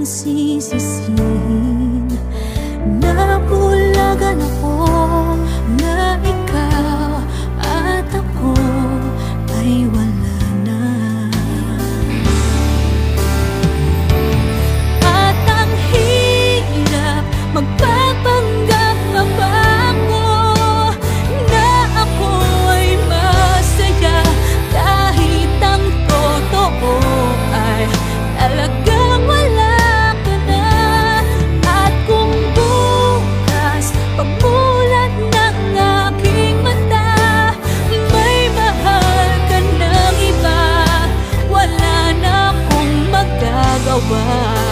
sisisihin. Nabulagan ako na ikaw at ako ay wala na. At ang hirap magpapanggap pa ako na ako ay masaya, kahit ang totoo ay talagang wala ka na. At kung bukas pagmulat ng aking mata may mahal ka ng iba, wala na akong magagawa.